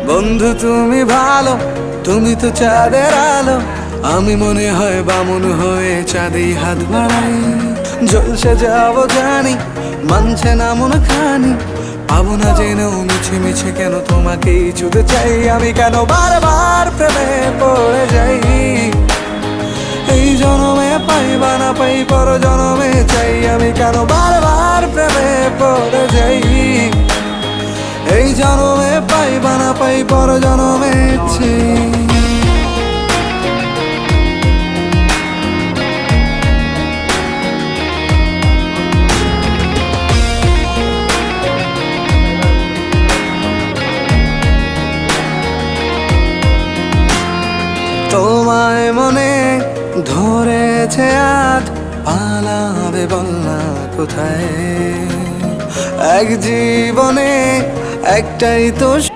বন্ধু তুমি ভালো, তুমি তো চাঁদের আলো, আমি মনে হয় বামুন হয়ে চাঁদে হাত বাড়াই। জলসে যাবো জানি, মানছে না মন খানি, পাবো না জেনেও মিছে মিছে কেন তোমাকেই ছুতে চাই। আমি কেন বারবার প্রেমে পড়ে যাই, এই জনমে পাই বা না পাই পর জনমে চাই। আমি কেন বারবার প্রেমে পড়ে যাই, এই জনমে পাই বা না পাই পর জনমে চাই। তোমায় মনে ধরেছে আজ, পালাবে বলনা কোথায়? এক জীবনে একটাই তো